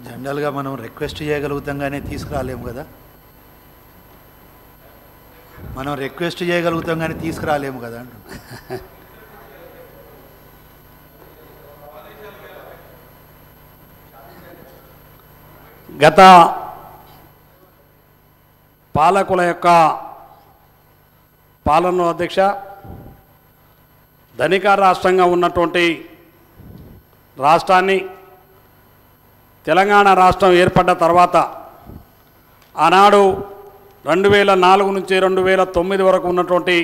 జనరల్గా మనం రిక్వెస్ట్ చేయగలుగుతాం కానీ తీసుకురాలేము కదా. మనం రిక్వెస్ట్ చేయగలుగుతాం కానీ తీసుకురాలేము కదా. గత పాలకుల యొక్క పాలన అధ్యక్ష, ధనిక రాష్ట్రంగా ఉన్నటువంటి రాష్ట్రాన్ని తెలంగాణ రాష్ట్రం ఏర్పడ్డ తర్వాత ఆనాడు 2004 నుంచి 2009 వరకు ఉన్నటువంటి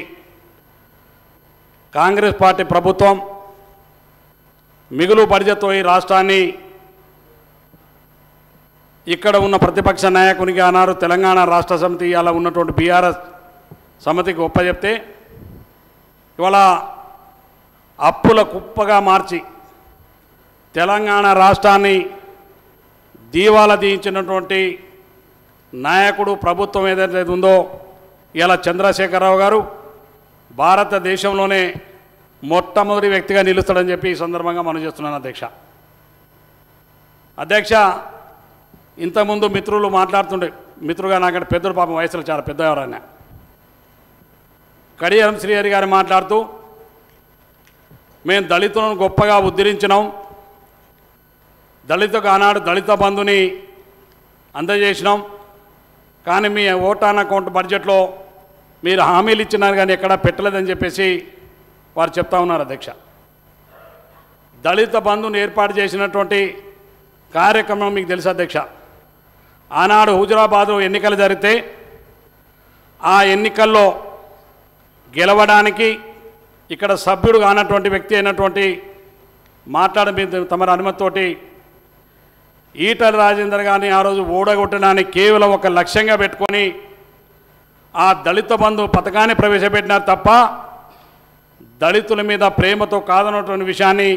కాంగ్రెస్ పార్టీ ప్రభుత్వం మిగులు బడ్జెట్తో ఈ రాష్ట్రాన్ని ఇక్కడ ఉన్న ప్రతిపక్ష నాయకునికి ఆనాడు తెలంగాణ రాష్ట్ర సమితి అలా ఉన్నటువంటి బీఆర్ఎస్ సమితికి ఒప్పచెప్తే ఇవాళ అప్పుల కుప్పగా మార్చి తెలంగాణ రాష్ట్రాన్ని దీవాలా తీయించినటువంటి నాయకుడు ప్రభుత్వం ఏదైతే ఉందో ఇలా చంద్రశేఖరరావు గారు భారతదేశంలోనే మొట్టమొదటి వ్యక్తిగా నిలుస్తాడని చెప్పి ఈ సందర్భంగా మనం చేస్తున్నాను అధ్యక్ష. ఇంతకుముందు మిత్రులు మాట్లాడుతుండే, మిత్రుగా నాకంటే పెద్దలు పాపం వయసులో చాలా పెద్దవారన్న కడియం శ్రీహరి గారు మాట్లాడుతూ మేము దళితులను గొప్పగా ఉద్ధరించినాం, దళితకు ఆనాడు దళిత బంధుని అందజేసినాం, కానీ మీ ఓటాన్ అకౌంట్ బడ్జెట్లో మీరు హామీలు ఇచ్చినారు కానీ ఎక్కడా పెట్టలేదని చెప్పేసి వారు చెప్తా ఉన్నారు అధ్యక్ష. దళిత బంధుని ఏర్పాటు చేసినటువంటి కార్యక్రమం మీకు తెలుసు అధ్యక్ష. ఆనాడు హుజురాబాద్లో ఎన్నికలు జరిగితే ఆ ఎన్నికల్లో గెలవడానికి ఇక్కడ సభ్యుడు కానటువంటి వ్యక్తి అయినటువంటి తమరి అనుమతితోటి ఈటల రాజేందర్ గారిని ఆ రోజు ఓడగొట్టడానికి కేవలం ఒక లక్ష్యంగా పెట్టుకొని ఆ దళిత బంధు పథకాన్ని ప్రవేశపెట్టినారు తప్ప దళితుల మీద ప్రేమతో కాదన్నటువంటి విషయాన్ని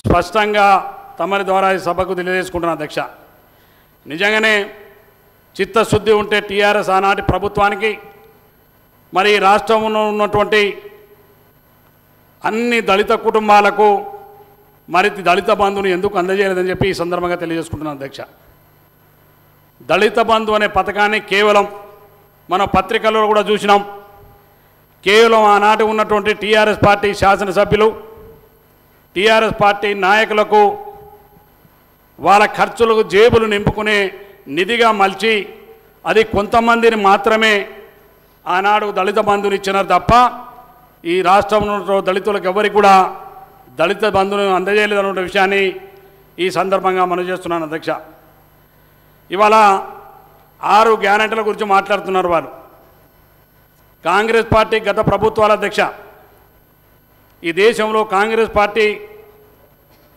స్పష్టంగా తమరి ద్వారా ఈ సభకు తెలియజేసుకుంటున్నాను అధ్యక్ష. నిజంగానే చిత్తశుద్ధి ఉంటే టీఆర్ఎస్ ఆనాటి ప్రభుత్వానికి మరి రాష్ట్రంలో ఉన్నటువంటి అన్ని దళిత కుటుంబాలకు మరి దళిత బంధుని ఎందుకు అందజేయలేదని చెప్పి ఈ సందర్భంగా తెలియజేసుకుంటున్నాను అధ్యక్ష. దళిత బంధు అనే పథకాన్ని కేవలం మన పత్రికల్లో కూడా చూసినాం, కేవలం ఆనాటి ఉన్నటువంటి టీఆర్ఎస్ పార్టీ శాసనసభ్యులు టీఆర్ఎస్ పార్టీ నాయకులకు వాళ్ళ ఖర్చులకు జేబులు నింపుకునే నిధిగా మలిచి అది కొంతమందిని మాత్రమే ఆనాడు దళిత బంధుని ఇచ్చినారు తప్ప ఈ రాష్ట్రంలో దళితులకు ఎవరికి కూడా దళిత బంధును అందజేయలేదన్న విషయాన్ని ఈ సందర్భంగా మనం చేస్తున్నాను అధ్యక్ష. ఇవాళ 6 గ్యారెంటీల గురించి మాట్లాడుతున్నారు వారు. కాంగ్రెస్ పార్టీ గత ప్రభుత్వాల అధ్యక్ష, ఈ దేశంలో కాంగ్రెస్ పార్టీ,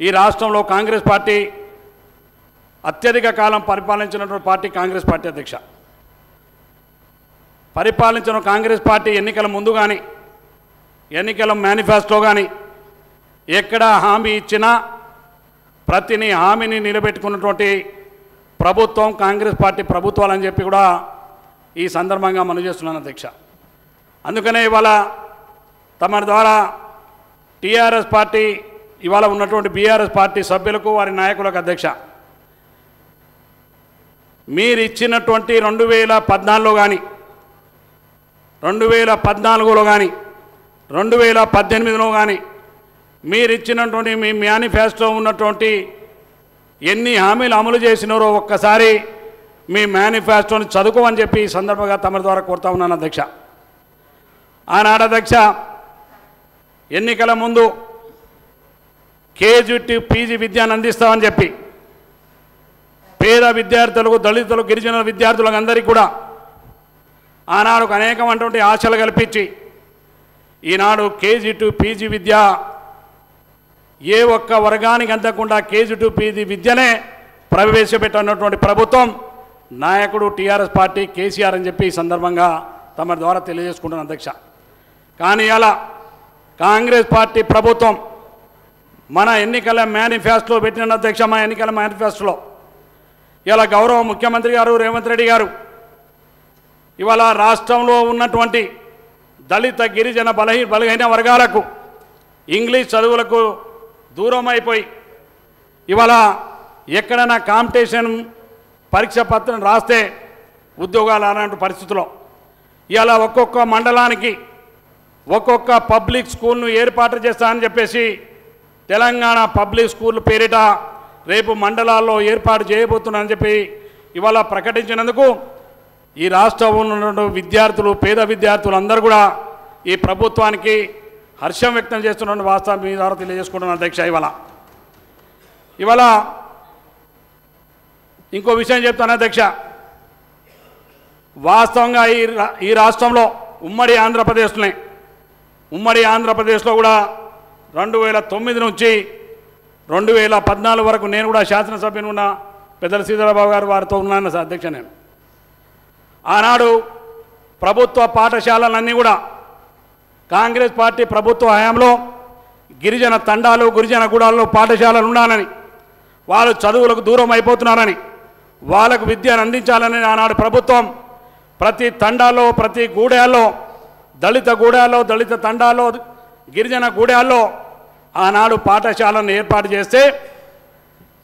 ఈ రాష్ట్రంలో కాంగ్రెస్ పార్టీ అత్యధిక కాలం పరిపాలించినటువంటి పార్టీ కాంగ్రెస్ పార్టీ అధ్యక్ష. పరిపాలించిన కాంగ్రెస్ పార్టీ ఎన్నికల ముందు కానీ ఎన్నికల మేనిఫెస్టో కానీ ఎక్కడ హామీ ఇచ్చినా ప్రతిని హామీని నిలబెట్టుకున్నటువంటి ప్రభుత్వం కాంగ్రెస్ పార్టీ ప్రభుత్వాలని చెప్పి కూడా ఈ సందర్భంగా మనం చేస్తున్నాను అధ్యక్ష. అందుకనే ఇవాళ తమ ద్వారా టీఆర్ఎస్ పార్టీ ఇవాళ ఉన్నటువంటి బీఆర్ఎస్ పార్టీ సభ్యులకు వారి నాయకులకు అధ్యక్ష, మీరు ఇచ్చినటువంటి 2014లో కానీ 2014లో కానీ 2018లో కానీ మీరు ఇచ్చినటువంటి మీ మేనిఫెస్టో ఉన్నటువంటి ఎన్ని హామీలు అమలు చేసినారో ఒక్కసారి మీ మేనిఫెస్టోని చదువుకోమని చెప్పి ఈ సందర్భంగా తమ ద్వారా కోరుతా ఉన్నాను అధ్యక్ష. ఆనాడు అధ్యక్ష ఎన్నికల ముందు కేజీ టు పీజీ విద్యను అందిస్తామని చెప్పి పేద విద్యార్థులకు, దళితులకు, గిరిజన విద్యార్థులకు అందరికీ కూడా ఆనాడు అనేకమైనటువంటి ఆశలు కల్పించి ఈనాడు కేజీ టు పీజీ విద్య ఏ ఒక్క వర్గానికి అందకుండా కేజీ టు పీజీ విద్యనే ప్రవేశపెట్టినటువంటి ప్రభుత్వం నాయకుడు టీఆర్ఎస్ పార్టీ కేసీఆర్ అని చెప్పి ఈ సందర్భంగా తమ ద్వారా తెలియజేసుకుంటున్నాను అధ్యక్ష. కానీ అలా కాంగ్రెస్ పార్టీ ప్రభుత్వం మన ఎన్నికల మేనిఫెస్టోలో పెట్టిన అధ్యక్ష, మా ఎన్నికల మేనిఫెస్టోలో ఇలా గౌరవ ముఖ్యమంత్రి గారు రేవంత్ రెడ్డి గారు ఇవాళ రాష్ట్రంలో ఉన్నటువంటి దళిత, గిరిజన, బలహీన వర్గాలకు ఇంగ్లీష్ చదువులకు దూరం అయిపోయి ఇవాళ ఎక్కడైనా కాంపిటీషన్ పరీక్ష పత్రం రాస్తే ఉద్యోగాలు అలాంటి పరిస్థితుల్లో ఇలా ఒక్కొక్క మండలానికి ఒక్కొక్క పబ్లిక్ స్కూల్ను ఏర్పాటు చేస్తానని చెప్పేసి తెలంగాణ పబ్లిక్ స్కూల్ పేరిట రేపు మండలాల్లో ఏర్పాటు చేయబోతున్నానని చెప్పి ఇవాళ ప్రకటించినందుకు ఈ రాష్ట్రంలో ఉన్న విద్యార్థులు పేద విద్యార్థులు అందరూ కూడా ఈ ప్రభుత్వానికి హర్షం వ్యక్తం చేస్తున్న వాస్తవం మీ ద్వారా తెలియజేసుకుంటున్నాను అధ్యక్ష. ఇవాళ ఇంకో విషయం చెప్తాను అధ్యక్ష. వాస్తవంగా ఈ రాష్ట్రంలో ఉమ్మడి ఆంధ్రప్రదేశ్లో కూడా 2009 నుంచి 2014 వరకు నేను కూడా శాసనసభ్యుని ఉన్న పెద్దల శ్రీధరబాబు గారు వారితో ఉన్నాను అధ్యక్ష. నేను ఆనాడు ప్రభుత్వ పాఠశాలలన్నీ కూడా కాంగ్రెస్ పార్టీ ప్రభుత్వ హయాంలో గిరిజన తండాలు గిరిజన గూడాల్లో పాఠశాలలు ఉండాలని, వాళ్ళు చదువులకు దూరం అయిపోతున్నారని, వాళ్ళకు విద్యను అందించాలని ఆనాడు ప్రభుత్వం ప్రతి తండాల్లో ప్రతి గూడాల్లో దళిత గూడాల్లో దళిత తండాల్లో గిరిజన గూడాల్లో ఆనాడు పాఠశాలను ఏర్పాటు చేస్తే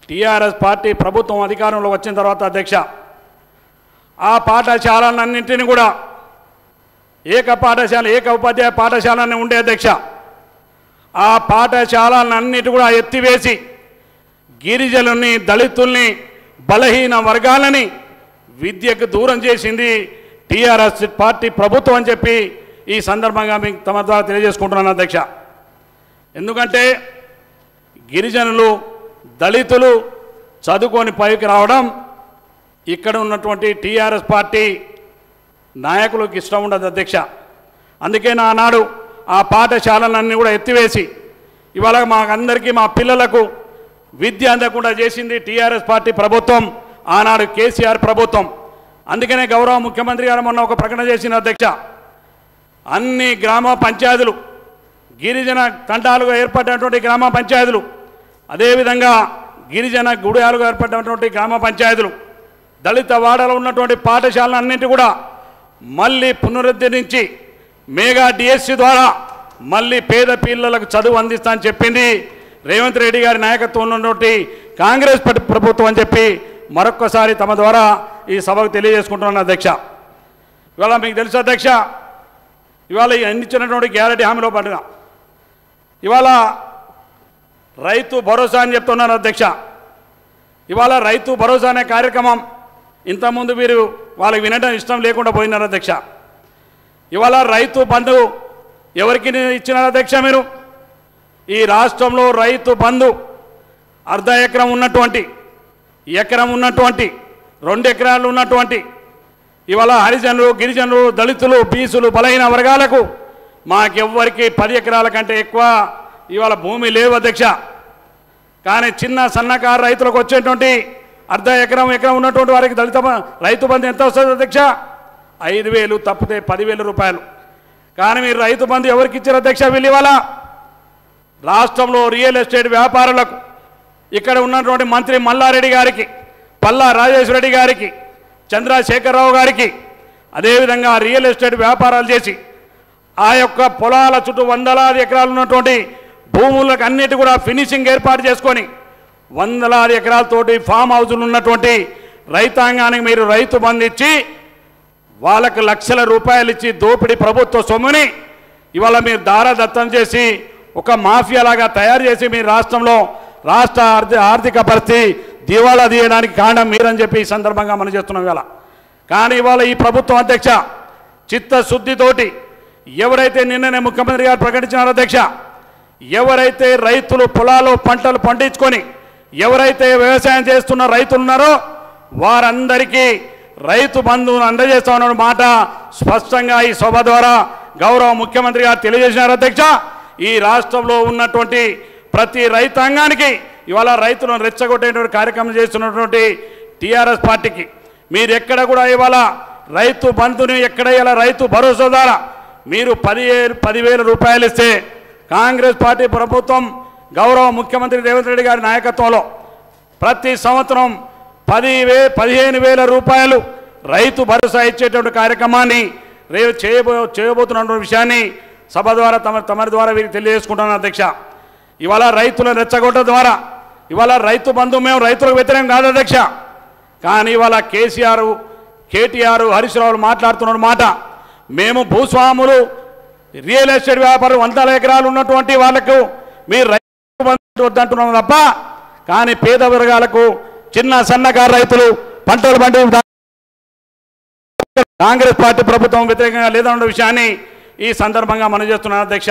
టీఆర్ఎస్ పార్టీ ప్రభుత్వం అధికారంలో వచ్చిన తర్వాత అధ్యక్ష ఆ పాఠశాలన్నింటినీ కూడా ఏక ఉపాధ్యాయ పాఠశాలని ఉండే అధ్యక్ష. ఆ పాఠశాలన్నిటి కూడా ఎత్తివేసి గిరిజనుల్ని దళితుల్ని బలహీన వర్గాలని విద్యకు దూరం చేసింది టీఆర్ఎస్ పార్టీ ప్రభుత్వం అని చెప్పి ఈ సందర్భంగా మీకు తమ ద్వారా తెలియజేసుకుంటున్నాను అధ్యక్ష. ఎందుకంటే గిరిజనులు దళితులు చదువుకొని పైకి రావడం ఇక్కడ ఉన్నటువంటి టీఆర్ఎస్ పార్టీ నాయకులకు ఇష్టం ఉండదు అధ్యక్ష. అందుకే నానాడు ఆ పాఠశాలలన్నీ కూడా ఎత్తివేసి ఇవాళ మాకందరికీ మా పిల్లలకు విద్య అందకుండా చేసింది టీఆర్ఎస్ పార్టీ ప్రభుత్వం, ఆనాడు కేసీఆర్ ప్రభుత్వం. అందుకనే గౌరవ ముఖ్యమంత్రి గారు మొన్న ఒక ప్రకటన చేసిన అధ్యక్ష, అన్ని గ్రామ పంచాయతీలు గిరిజన తండాలుగా ఏర్పడినటువంటి గ్రామ పంచాయతీలు, అదేవిధంగా గిరిజన గుడాలుగా ఏర్పడినటువంటి గ్రామ పంచాయతీలు, దళిత వాడలో ఉన్నటువంటి పాఠశాలలన్నింటి కూడా మళ్ళీ పునరుద్ధరించి మెగా డిఎస్సి ద్వారా మళ్ళీ పేద పిల్లలకు చదువు అందిస్తా అని చెప్పింది రేవంత్ రెడ్డి గారి నాయకత్వంలో ఉన్నటువంటి కాంగ్రెస్ ప్రభుత్వం అని చెప్పి మరొక్కసారి తమ ద్వారా ఈ సభకు తెలియజేసుకుంటున్నాను అధ్యక్ష. ఇవాళ మీకు తెలుసు అధ్యక్ష, ఇవాళ అందించినటువంటి గ్యారెంటీ హామీలో పడిన ఇవాళ రైతు భరోసా అని చెప్తున్నారు అధ్యక్ష. ఇవాళ రైతు భరోసా అనే కార్యక్రమం ఇంతకుముందు మీరు వాళ్ళకి వినడం ఇష్టం లేకుండా పోయినారు అధ్యక్ష. ఇవాళ రైతు బంధు ఎవరికి ఇచ్చినారు అధ్యక్ష? మీరు ఈ రాష్ట్రంలో రైతు బంధు అర్ధ ఎకరం ఉన్నటువంటి, ఎకరం ఉన్నటువంటి, 2 ఎకరాలు ఉన్నటువంటి ఇవాళ హరిజనులు గిరిజనులు దళితులు బీసులు బలహీన వర్గాలకు మాకెవ్వరికి 10 ఎకరాల కంటే ఎక్కువ ఇవాళ భూమి లేవు అధ్యక్ష. కానీ చిన్న సన్నకారు రైతులకు వచ్చేటువంటి అర్ధ ఎకరం ఉన్నటువంటి వారికి దళిత రైతు బంధు ఎంత వస్తుంది అధ్యక్ష? 5,000 తప్పితే 10,000 రూపాయలు. కానీ మీరు రైతు బంధు ఎవరికి ఇచ్చారు అధ్యక్ష? వీళ్ళు ఇవాళ రాష్ట్రంలో రియల్ ఎస్టేట్ వ్యాపారులకు, ఇక్కడ ఉన్నటువంటి మంత్రి మల్లారెడ్డి గారికి, పల్లా రాజేశ్వరరెడ్డి గారికి, చంద్రశేఖరరావు గారికి, అదేవిధంగా రియల్ ఎస్టేట్ వ్యాపారాలు చేసి ఆ యొక్క పొలాల చుట్టూ వందలాది ఎకరాలు ఉన్నటువంటి భూములకు అన్నిటి కూడా ఫినిషింగ్ ఏర్పాటు చేసుకొని వందలాది ఎకరాలతోటి ఫామ్ హౌజులు ఉన్నటువంటి రైతాంగానికి మీరు రైతు బంధు ఇచ్చి వాళ్ళకు లక్షల రూపాయలు ఇచ్చి దోపిడీ ప్రభుత్వ సొమ్ముని ఇవాళ మీరు దారదత్తం చేసి ఒక మాఫియాలాగా తయారు చేసి మీ రాష్ట్రంలో రాష్ట్ర ఆర్థిక పరిస్థితి దివాళా తీయడానికి కారణం మీరని చెప్పి ఈ సందర్భంగా మనం చేస్తున్నాం ఇవాళ. కానీ ఇవాళ ఈ ప్రభుత్వం అధ్యక్ష చిత్తశుద్ధితోటి ఎవరైతే నిన్ననే ముఖ్యమంత్రి గారు ప్రకటించినారో అధ్యక్ష, ఎవరైతే రైతులు పొలాలు పంటలు పండించుకొని ఎవరైతే వ్యవసాయం చేస్తున్న రైతులు ఉన్నారో వారందరికీ రైతు బంధువును అందజేస్తామన్న మాట స్పష్టంగా ఈ సభ ద్వారా గౌరవ ముఖ్యమంత్రి గారు తెలియజేసినారు అధ్యక్ష. ఈ రాష్ట్రంలో ఉన్నటువంటి ప్రతి రైతాంగానికి ఇవాళ రైతులను రెచ్చగొట్టేటువంటి కార్యక్రమం చేస్తున్నటువంటి టీఆర్ఎస్ పార్టీకి మీరు ఎక్కడ కూడా ఇవాళ రైతు బంధుని ఎక్కడ ఇలా రైతు భరోసా ద్వారా మీరు 10,000 రూపాయలు ఇస్తే కాంగ్రెస్ పార్టీ ప్రభుత్వం గౌరవ ముఖ్యమంత్రి రేవంత్ రెడ్డి గారి నాయకత్వంలో ప్రతి సంవత్సరం 15,000 రూపాయలు రైతు భరోసా ఇచ్చేటువంటి కార్యక్రమాన్ని రేపు చేయబోతున్న విషయాన్ని సభ ద్వారా తమరి ద్వారా వీరికి తెలియజేసుకుంటున్నాను అధ్యక్ష. ఇవాళ రైతులను రెచ్చగొట్టడం ద్వారా ఇవాళ రైతు బంధు మేము రైతులకు వ్యతిరేకం కాదు అధ్యక్ష. కానీ ఇవాళ కేసీఆర్, కేటీఆర్, హరీష్ రావులు మాట్లాడుతున్న మాట, మేము భూస్వాములు, రియల్ ఎస్టేట్ వ్యాపారం 100 ఎకరాలు ఉన్నటువంటి వాళ్లకు మీరు రైతు బంధు వద్దంటున్నాం తప్ప, కానీ పేద వర్గాలకు, చిన్న సన్నకారు రైతులు పంటలు పండి కాంగ్రెస్ పార్టీ ప్రభుత్వం వ్యతిరేకంగా లేదన్న విషయాన్ని ఈ సందర్భంగా మనం చేస్తున్నాను అధ్యక్ష.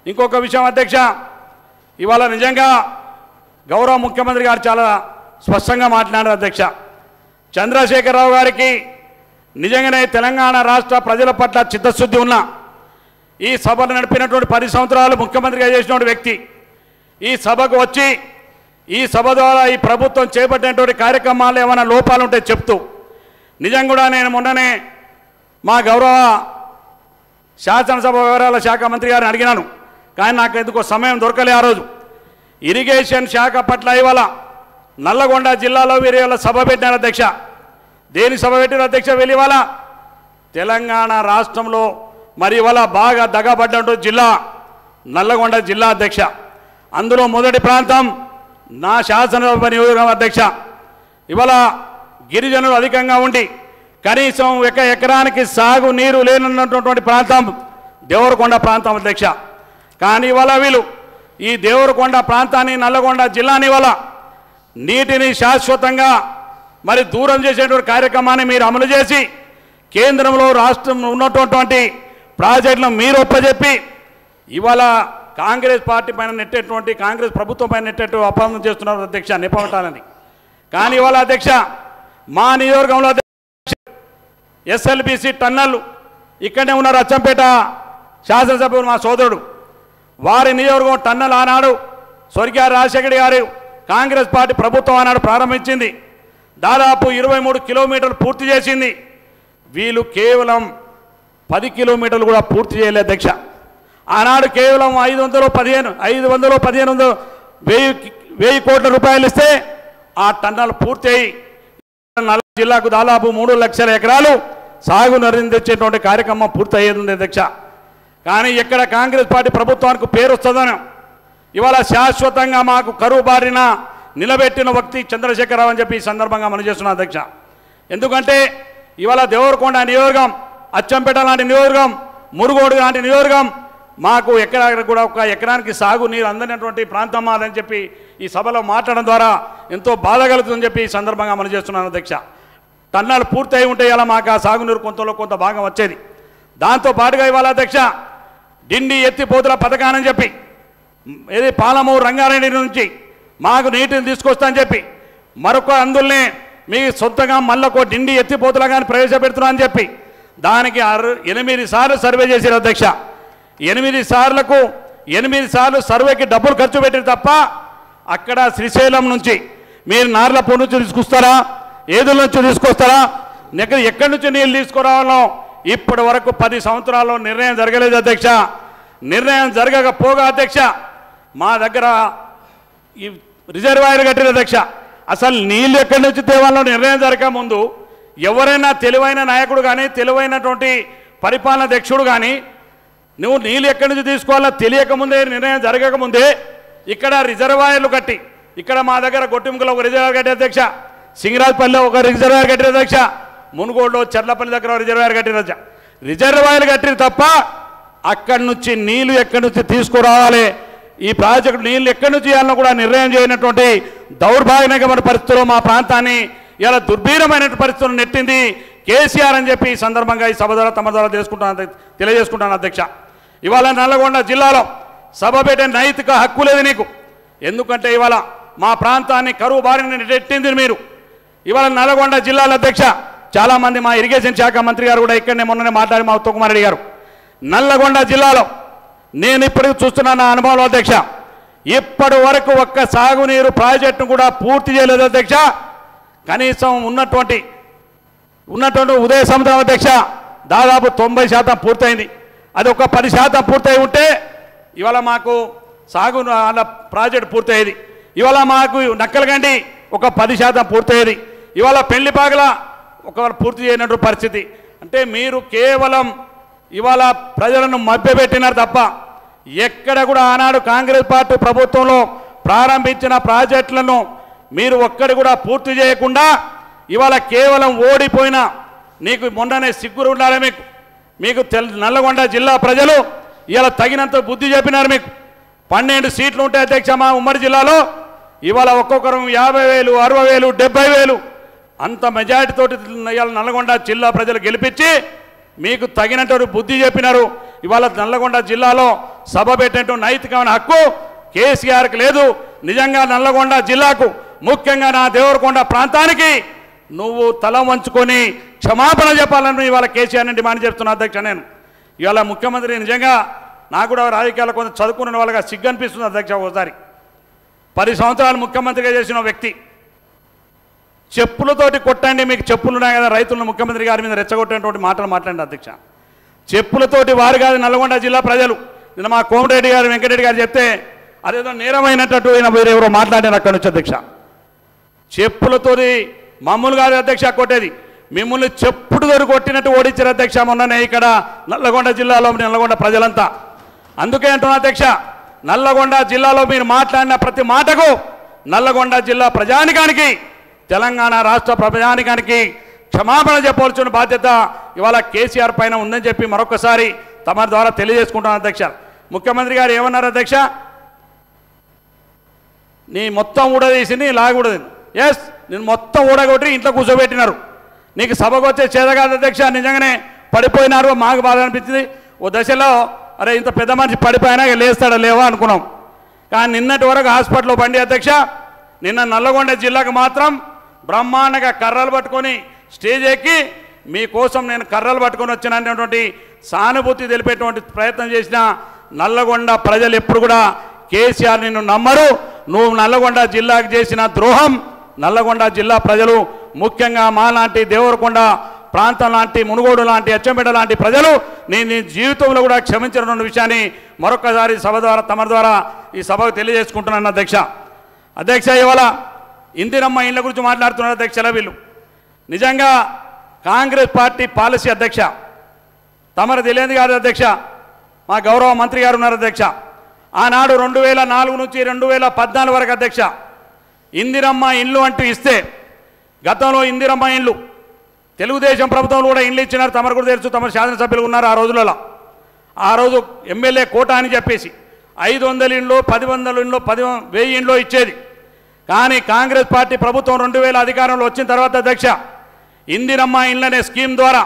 ఇంకొక విషయం అధ్యక్ష, ఇవాళ నిజంగా గౌరవ ముఖ్యమంత్రి గారు చాలా స్పష్టంగా మాట్లాడారు అధ్యక్ష. చంద్రశేఖరరావు గారికి నిజంగానే తెలంగాణ రాష్ట్ర ప్రజల పట్ల చిత్తశుద్ధి ఉన్న, ఈ సభను నడిపినటువంటి 10 సంవత్సరాలు ముఖ్యమంత్రిగా చేసినటువంటి వ్యక్తి ఈ సభకు వచ్చి ఈ సభ ద్వారా ఈ ప్రభుత్వం చేపట్టినటువంటి కార్యక్రమాలు ఏమైనా లోపాలు ఉంటే చెప్తూ, నిజంగా కూడా నేను మొన్ననే మా గౌరవ శాసనసభ వ్యవహారాల శాఖ మంత్రి గారిని అడిగినాను, కానీ నాకు ఎందుకో సమయం దొరకలే. ఆ రోజు ఇరిగేషన్ శాఖ పట్ల ఇవాళ నల్లగొండ జిల్లాలో వీరు ఇవాళ సభ పెట్టినారు అధ్యక్ష. దేని సభ పెట్టినారు అధ్యక్ష? వీళ్ళు ఇవాళ తెలంగాణ రాష్ట్రంలో మరి ఇవాళ బాగా దగబడ్డ జిల్లా నల్లగొండ జిల్లా అధ్యక్ష. అందులో మొదటి ప్రాంతం నా శాసనసభ నియోజకవర్గం అధ్యక్ష. ఇవాళ గిరిజనులు అధికంగా ఉండి కనీసం ఎకరానికి సాగు నీరు లేనన్నటువంటి ప్రాంతం దేవరకొండ ప్రాంతం అధ్యక్ష. కానీ ఇవాళ వీళ్ళు ఈ దేవరకొండ ప్రాంతాన్ని, నల్లగొండ జిల్లాని ఇవాళ నీటిని శాశ్వతంగా మరి దూరం చేసేటువంటి కార్యక్రమాన్ని మీరు అమలు చేసి కేంద్రంలో రాష్ట్రంలో ఉన్నటువంటి ప్రాజెక్టులను మీరు ఒప్పజెప్పి ఇవాళ కాంగ్రెస్ పార్టీ పైన నెట్టేటువంటి, కాంగ్రెస్ ప్రభుత్వం పైన నెట్టేట్టు అపవాదం చేస్తున్నారు అధ్యక్ష, నిపవటాలని. కానీ ఇవాళ అధ్యక్ష మా నియోజకవర్గంలో ఎస్ఎల్బిసి టన్నల్ ఇక్కడనే ఉన్నారు, అచ్చంపేట శాసనసభ్యులు మా సోదరుడు, వారి నియోజకవర్గం టన్నల్ ఆనాడు స్వర్గీయ రాజశేఖర గారు కాంగ్రెస్ పార్టీ ప్రభుత్వం ఆనాడు ప్రారంభించింది. దాదాపు 23 కిలోమీటర్లు పూర్తి చేసింది. వీళ్ళు కేవలం 10 కిలోమీటర్లు కూడా పూర్తి చేయలేదు అధ్యక్ష. ఆనాడు కేవలం 1000 కోట్ల రూపాయలు ఇస్తే ఆ టన్నల్ పూర్తి అయ్యి నల్గొండ జిల్లాకు దాదాపు 3 లక్షల ఎకరాలు సాగు నిర్వహించేటువంటి కార్యక్రమం పూర్తి అయ్యేది ఉంది అధ్యక్ష. కానీ ఎక్కడ కాంగ్రెస్ పార్టీ ప్రభుత్వానికి పేరు వస్తుందని ఇవాళ శాశ్వతంగా మాకు కరువు బారిన నిలబెట్టిన వ్యక్తి చంద్రశేఖరరావు అని చెప్పి ఈ సందర్భంగా మనం చేస్తున్నాం అధ్యక్ష. ఎందుకంటే ఇవాళ దేవరకొండ నియోజకవర్గం, అచ్చంపేట లాంటి నియోజకవర్గం, మురుగోడు లాంటి నియోజకవర్గం మాకు కూడా ఒక ఎకరానికి సాగు నీరు అందనటువంటి ప్రాంతం మాదని చెప్పి ఈ సభలో మాట్లాడడం ద్వారా ఎంతో బాధ కలుగుతుందని చెప్పి ఈ సందర్భంగా మనం చేస్తున్నాను అధ్యక్ష. టన్నాలు పూర్తి అయి ఉంటే ఇలా మాకు ఆ సాగునీరు కొంత భాగం వచ్చేది. దాంతో పాటుగా ఇవాళ అధ్యక్ష డిండి ఎత్తిపోతుల పథకాన్ని చెప్పి ఏది పాలమూరు రంగారెడ్డి నుంచి మాకు నీటిని తీసుకొస్తా అని చెప్పి మరొక అందులోనే మీకు సొంతంగా మళ్ళొక డిండి ఎత్తిపోతులా కానీ ప్రవేశపెడుతున్నా అని చెప్పి దానికి 8 సార్లు సర్వే చేశారు అధ్యక్ష. 8 సార్లు సర్వేకి డబ్బులు ఖర్చు పెట్టారు తప్ప అక్కడ శ్రీశైలం నుంచి మీరు నార్లపూర్ నుంచి తీసుకొస్తారా, ఏదుల నుంచి తీసుకొస్తారా, ఎక్కడి నుంచి నీళ్ళు తీసుకురావాలో ఇప్పటి వరకు 10 సంవత్సరాల్లో నిర్ణయం జరగలేదు అధ్యక్ష. నిర్ణయం జరగకపోగా అధ్యక్ష మా దగ్గర ఈ రిజర్వాయర్ కట్టిన అధ్యక్ష. అసలు నీళ్ళు ఎక్కడి నుంచి తేవాలో నిర్ణయం జరగకముందు ఎవరైనా తెలివైన నాయకుడు కానీ, తెలివైనటువంటి పరిపాలన అధ్యక్షుడు కానీ నువ్వు నీళ్ళు ఎక్కడి నుంచి తీసుకోవాలో తెలియకముందే, నిర్ణయం జరగకముందే ఇక్కడ రిజర్వాయర్లు కట్టి, ఇక్కడ మా దగ్గర గొట్టిముకలో ఒక రిజర్వాయర్ కట్టిన అధ్యక్ష, సింగరాజపల్లిలో ఒక రిజర్వాయర్ కట్టిన అధ్యక్ష, మునుగోడులో చర్లపల్లి దగ్గర రిజర్వాయర్ కట్టిన అధ్యక్ష. రిజర్వాయర్లు కట్టిన తప్ప అక్కడి నుంచి నీళ్లు ఎక్కడి నుంచి తీసుకురావాలి, ఈ ప్రాజెక్టు నీళ్ళు ఎక్కడి నుంచి చేయాలన్నా కూడా నిర్ణయం చేయనటువంటి దౌర్భాగ్యమైన పరిస్థితుల్లో మా ప్రాంతాన్ని ఇలా దుర్భీరమైన పరిస్థితులను నెట్టింది కేసీఆర్ అని చెప్పి ఈ సందర్భంగా ఈ సభ ద్వారా తమ ద్వారా తెలియజేసుకుంటాను అధ్యక్ష. ఇవాళ నల్లగొండ జిల్లాలో సభ పెట్టే నైతిక హక్కు లేదు నీకు. ఎందుకంటే ఇవాళ మా ప్రాంతాన్ని కరువు బారిన నెట్టింది మీరు. ఇవాళ నల్లగొండ జిల్లాల అధ్యక్ష చాలామంది మా ఇరిగేషన్ శాఖ మంత్రి గారు కూడా ఇక్కడనే మొన్ననే మాట్లాడి మా ఉత్తమ్ కుమార్ రెడ్డి గారు, నల్లగొండ జిల్లాలో నేను ఇప్పటికి చూస్తున్నా నా అనుభవంలో అధ్యక్ష ఇప్పటి వరకు ఒక్క సాగునీరు ప్రాజెక్టును కూడా పూర్తి చేయలేదు అధ్యక్ష. కనీసం ఉన్నటువంటి ఉదయ సముద్రం అధ్యక్ష దాదాపు 90% పూర్తయింది. అది ఒక 10% పూర్తయి ఉంటే ఇవాళ మాకు సాగు ప్రాజెక్టు పూర్తయ్యేది. ఇవాళ మాకు నక్కలగండి ఒక 10% పూర్తయ్యేది. ఇవాళ పెళ్లిపాగల ఒక పూర్తి చేయనట్టు పరిస్థితి. అంటే మీరు కేవలం ఇవాళ ప్రజలను మభ్యపెట్టినారు తప్ప ఎక్కడ కూడా ఆనాడు కాంగ్రెస్ పార్టీ ప్రభుత్వంలో ప్రారంభించిన ప్రాజెక్టులను మీరు ఒక్కడి కూడా పూర్తి చేయకుండా ఇవాళ కేవలం ఓడిపోయిన నీకు మొన్ననే సిగ్గురు ఉండాలి మీకు నల్లగొండ జిల్లా ప్రజలు ఇవాళ తగినంత బుద్ధి చెప్పినారు. మీకు 12 సీట్లు ఉంటాయి అధ్యక్ష మా ఉమ్మడి జిల్లాలో. ఇవాళ ఒక్కొక్కరు 50,000, 60,000, 70,000 అంత మెజారిటీతోటి ఇవాళ నల్లగొండ జిల్లా ప్రజలు గెలిపించి మీకు తగినట్టు బుద్ధి చెప్పినారు. ఇవాళ నల్లగొండ జిల్లాలో సభ పెట్టేటువంటి నైతికమైన హక్కు కేసీఆర్కి లేదు. నిజంగా నల్లగొండ జిల్లాకు ముఖ్యంగా నా దేవరకొండ ప్రాంతానికి నువ్వు తల వంచుకొని క్షమాపణ చెప్పాలని ఇవాళ కేసీఆర్ని డిమాండ్ చేస్తున్నా అధ్యక్ష. నేను ఇవాళ ముఖ్యమంత్రి నిజంగా నాకు కూడా రాజకీయాలు కొంచెం చదువుకున్న వాళ్ళగా సిగ్గు అనిపిస్తుంది అధ్యక్ష. ఒకసారి 10 సంవత్సరాలు ముఖ్యమంత్రిగా చేసిన వ్యక్తి చెప్పులతోటి కొట్టండి, మీకు చెప్పులు ఉన్నాయి కదా, రైతులను ముఖ్యమంత్రి గారి మీద రెచ్చగొట్టేటువంటి మాటలు మాట్లాడండి అధ్యక్ష. చెప్పులతోటి వారు కాదు నల్లగొండ జిల్లా ప్రజలు. నిన్న మా కోమటిరెడ్డి గారు వెంకటరెడ్డి గారు చెప్తే అదేదో నేరమైనట్టు వేరెవరో మాట్లాడారు అక్కడి నుంచి అధ్యక్ష. చెప్పులతోటి మమ్మల్ని కాదు అధ్యక్ష కొట్టేది, మిమ్మల్ని చెప్పుడుతోటి కొట్టినట్టు ఓడించారు అధ్యక్ష మొన్ననే ఇక్కడ నల్లగొండ జిల్లాలో నల్లగొండ ప్రజలంతా. అందుకే అంటున్నా అధ్యక్ష, నల్లగొండ జిల్లాలో మీరు మాట్లాడిన ప్రతి మాటకు నల్లగొండ జిల్లా ప్రజానికానికి తెలంగాణ రాష్ట్ర ప్రజానికానికి క్షమాపణ చెప్పవలసిన బాధ్యత ఇవాళ కేసీఆర్ పైన ఉందని చెప్పి మరొకసారి తమ ద్వారా తెలియజేసుకుంటాను అధ్యక్ష. ముఖ్యమంత్రి గారు ఏమన్నారు అధ్యక్ష, నీ మొత్తం ఊడదీసింది లాగూడదు. ఎస్, నేను మొత్తం ఊడగొట్టి ఇంట్లో కూర్చోబెట్టినారు. నీకు సభకు వచ్చే చేత కాదు అధ్యక్ష. నిజంగానే పడిపోయినారు, మాకు బాధ అనిపించింది. ఓ దశలో అరే ఇంత పెద్ద మనిషి పడిపోయినా లేస్తాడా లేవా అనుకున్నాం. కానీ నిన్నటి వరకు హాస్పిటల్లో బండి అధ్యక్ష. నిన్న నల్లగొండ జిల్లాకు మాత్రం బ్రహ్మాండంగా కర్రలు పట్టుకొని స్టేజ్ ఎక్కి మీకోసం నేను కర్రలు పట్టుకొని వచ్చినటువంటి సానుభూతి తెలిపేటువంటి ప్రయత్నం చేసిన నల్లగొండ ప్రజలు ఎప్పుడు కూడా కేసీఆర్ నిన్ను నమ్మరు. నువ్వు నల్లగొండ జిల్లాకు చేసిన ద్రోహం నల్లగొండ జిల్లా ప్రజలు ముఖ్యంగా మా లాంటి దేవరకొండ ప్రాంతం లాంటి మునుగోడు లాంటి అచ్చంపేట లాంటి ప్రజలు నీ జీవితంలో కూడా క్షమించిన విషయాన్ని మరొకసారి సభ ద్వారా తమ ద్వారా ఈ సభకు తెలియజేసుకుంటున్నాను అధ్యక్ష. అధ్యక్ష ఇవాళ ఇందిరమ్మ ఇండ్ల గురించి మాట్లాడుతున్నారు అధ్యక్షల. వీళ్ళు నిజంగా కాంగ్రెస్ పార్టీ పాలసీ అధ్యక్ష తమరు తెలియదు కాదు అధ్యక్ష. మా గౌరవ మంత్రి గారు ఉన్నారు అధ్యక్ష. ఆనాడు 2004 నుంచి 2014 వరకు అధ్యక్ష ఇందిరమ్మ ఇండ్లు అంటూ ఇస్తే, గతంలో ఇందిరమ్మ ఇండ్లు తెలుగుదేశం ప్రభుత్వంలో కూడా ఇండ్లు ఇచ్చినారు. తమరు కూడా తెలుసు, తమరు శాసనసభ్యులు ఉన్నారు ఆ రోజులలో. ఆ రోజు ఎమ్మెల్యే కోట అని చెప్పేసి 500 ఇండ్లు, 10,000 ఇండ్లు, 10,000 ఇండ్లు ఇచ్చేది. కానీ కాంగ్రెస్ పార్టీ ప్రభుత్వం 2000 అధికారంలో వచ్చిన తర్వాత అధ్యక్ష ఇందిరమ్మ ఇండ్లనే స్కీమ్ ద్వారా